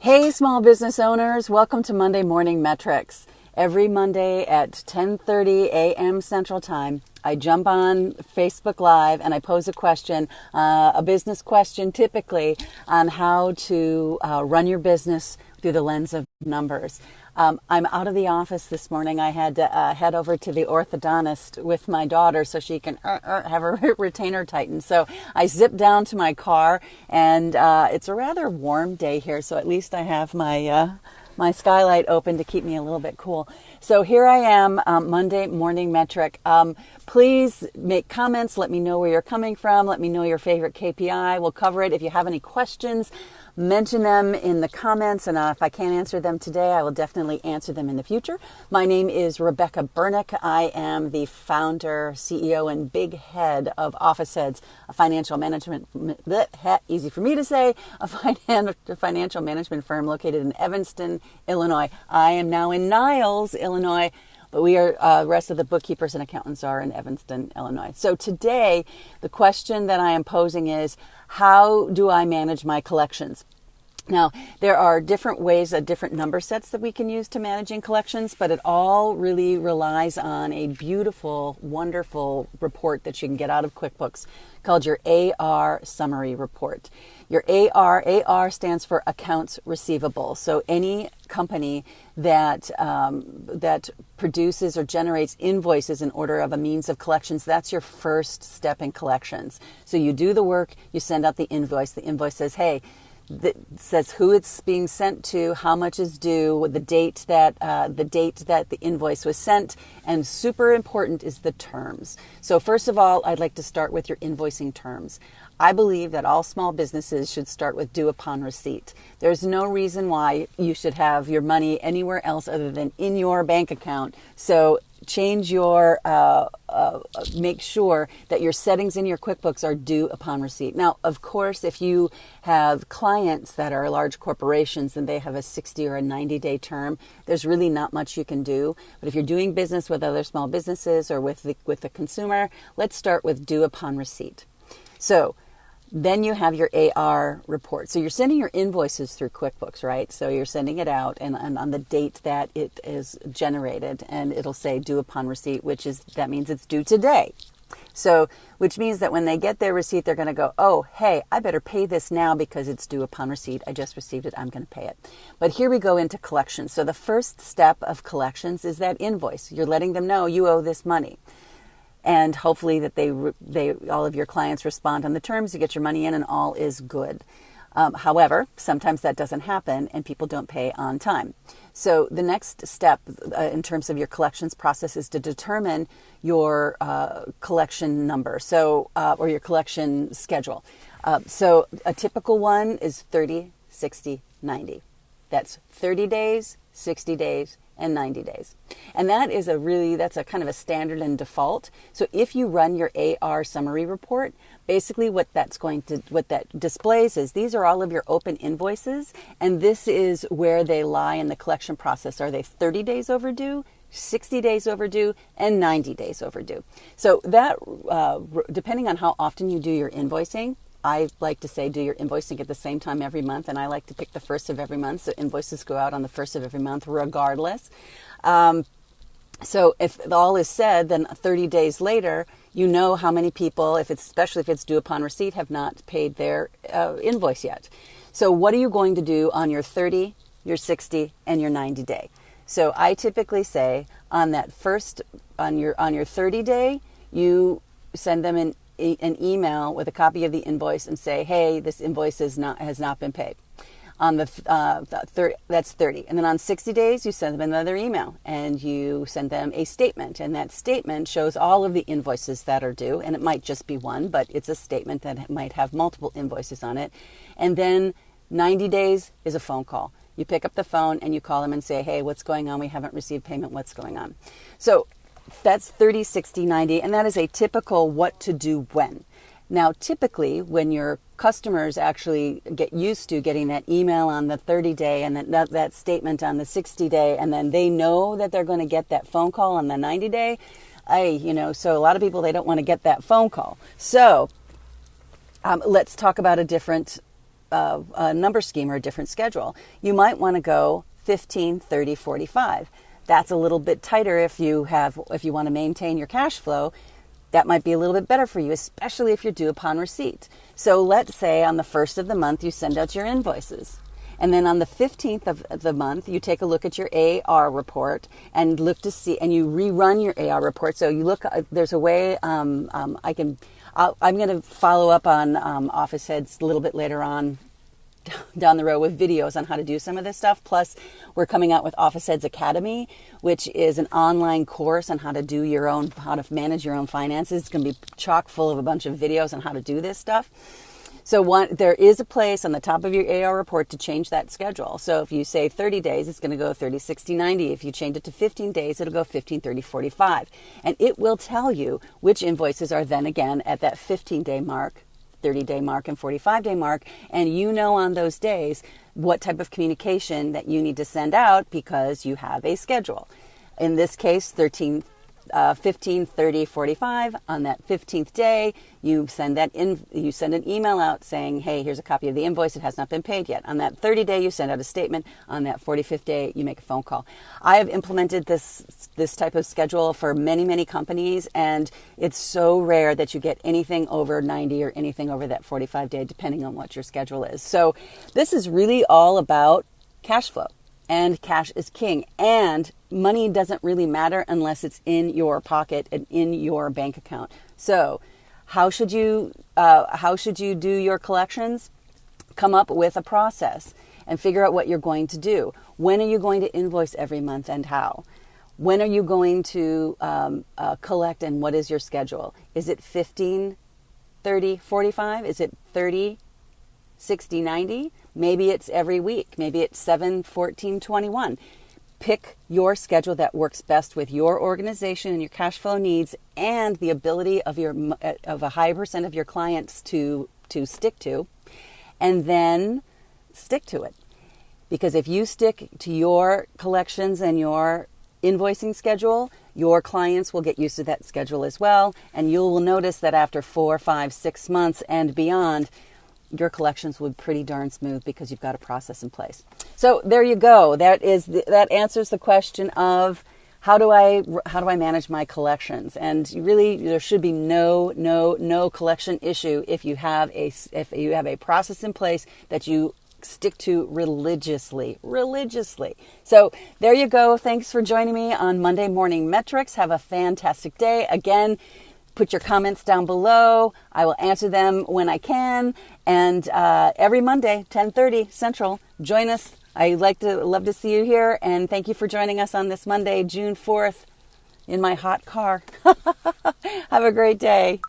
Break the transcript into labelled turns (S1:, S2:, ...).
S1: Hey, small business owners, welcome to Monday Morning Metrics. Every Monday at 10:30 a.m. Central Time, I jump on Facebook Live and I pose a question, a business question typically, on how to run your business through the lens of numbers. I'm out of the office this morning. I had to head over to the orthodontist with my daughter so she can have her retainer tightened. So I zipped down to my car, and it's a rather warm day here, so at least I have my skylight open to keep me a little bit cool. So here I am, Monday Morning Metric. Please make comments. Let me know where you're coming from. Let me know your favorite KPI. We'll cover it. If you have any questions, mention them in the comments, and if I can't answer them today, I will definitely answer them in the future. My name is Rebecca Bernick. I am the founder, CEO, and big head of Office Heads, a financial management, easy for me to say, a financial management firm located in Evanston, Illinois. I am now in Niles, Illinois, but we are, the rest of the bookkeepers and accountants are in Evanston, Illinois. So today, the question that I am posing is, how do I manage my collections? Now, there are different ways, different number sets that we can use to managing collections, but it all really relies on a beautiful, wonderful report that you can get out of QuickBooks called your AR summary report. Your AR stands for accounts receivable. So any company that produces or generates invoices in order of a means of collections, that's your first step in collections. So you do the work, you send out the invoice. The invoice says, hey, says who it's being sent to, how much is due, the date that the invoice was sent, and super important is the terms. So first of all, I'd like to start with your invoicing terms. I believe that all small businesses should start with due upon receipt. There's no reason why you should have your money anywhere else other than in your bank account. So change your, make sure that your settings in your QuickBooks are due upon receipt. Now, of course, if you have clients that are large corporations and they have a 60 or a 90-day term, there's really not much you can do. But if you're doing business with other small businesses or with the consumer, let's start with due upon receipt. So then you have your AR report. So you're sending your invoices through QuickBooks, right? So you're sending it out and on the date that it is generated, and it'll say due upon receipt, that means it's due today. So, which means that when they get their receipt, they're going to go, oh, hey, I better pay this now because it's due upon receipt. I just received it. I'm going to pay it. But here we go into collections. So the first step of collections is that invoice. You're letting them know you owe this money. And hopefully that all of your clients respond on the terms, you get your money in, and all is good. However, sometimes that doesn't happen and people don't pay on time. So the next step in terms of your collections process is to determine your collection number, or your collection schedule. So a typical one is 30, 60, 90. That's 30 days, 60 days, and 90 days. And that's a kind of a standard and default. So if you run your AR summary report, basically what that displays is these are all of your open invoices, and this is where they lie in the collection process. Are they 30 days overdue, 60 days overdue, and 90 days overdue? So that, depending on how often you do your invoicing, I like to say do your invoicing at the same time every month, and I like to pick the first of every month, so invoices go out on the first of every month regardless. So if all is said, then 30 days later, you know how many people, especially if it's due upon receipt, have not paid their invoice yet. So what are you going to do on your 30, your 60, and your 90 day? So I typically say on your 30 day, you send them an email with a copy of the invoice and say, hey, this invoice has not been paid. On that's 30. And then on 60 days, you send them another email and you send them a statement. And that statement shows all of the invoices that are due. And it might just be one, but it's a statement that might have multiple invoices on it. And then 90 days is a phone call. You pick up the phone and you call them and say, hey, what's going on? We haven't received payment. What's going on? So that's 30, 60, 90, and that is a typical what to do when. Now, typically, when your customers actually get used to getting that email on the 30-day and that statement on the 60-day, and then they know that they're going to get that phone call on the 90-day, so a lot of people, they don't want to get that phone call. So let's talk about a different number scheme or a different schedule. You might want to go 15, 30, 45. That's a little bit tighter if you want to maintain your cash flow. That might be a little bit better for you, especially if you're due upon receipt. So let's say on the first of the month, you send out your invoices. And then on the 15th of the month, you take a look at your AR report and look to see, and you rerun your AR report. So you look, there's a way, I'm going to follow up on Office Heads a little bit later on down the road with videos on how to do some of this stuff. Plus, we're coming out with Office Heads Academy, which is an online course on how to manage your own finances. It's going to be chock full of a bunch of videos on how to do this stuff. So there is a place on the top of your AR report to change that schedule. So if you say 30 days, it's going to go 30, 60, 90. If you change it to 15 days, it'll go 15, 30, 45. And it will tell you which invoices are then again at that 15-day mark, 30-day mark, and 45-day mark. And you know on those days what type of communication that you need to send out because you have a schedule. In this case, 15, 30, 45. On that 15th day, you send an email out saying, hey, here's a copy of the invoice. It has not been paid yet. On that 30 day, you send out a statement. On that 45th day, you make a phone call. I have implemented this type of schedule for many, many companies, and it's so rare that you get anything over 90 or anything over that 45 day, depending on what your schedule is. So this is really all about cash flow. And cash is king. And money doesn't really matter unless it's in your pocket and in your bank account. So how should you do your collections? Come up with a process and figure out what you're going to do. When are you going to invoice every month and how? When are you going to collect, and what is your schedule? Is it 15, 30, 45? Is it 30, 60, 90? Maybe it's every week. Maybe it's 7, 14, 21. Pick your schedule that works best with your organization and your cash flow needs and the ability of a high percent of your clients to stick to, and then stick to it. Because if you stick to your collections and your invoicing schedule, your clients will get used to that schedule as well, and you will notice that after 4, 5, 6 months and beyond, your collections will be pretty darn smooth because you've got a process in place. So there you go. That answers the question of how do I manage my collections? And really, there should be no collection issue if you have a process in place that you stick to religiously. So there you go. Thanks for joining me on Monday Morning Metrics. Have a fantastic day. Again, put your comments down below. I will answer them when I can. And every Monday, 10:30 Central, join us. I love to see you here. And thank you for joining us on this Monday, June 4th, in my hot car. Have a great day.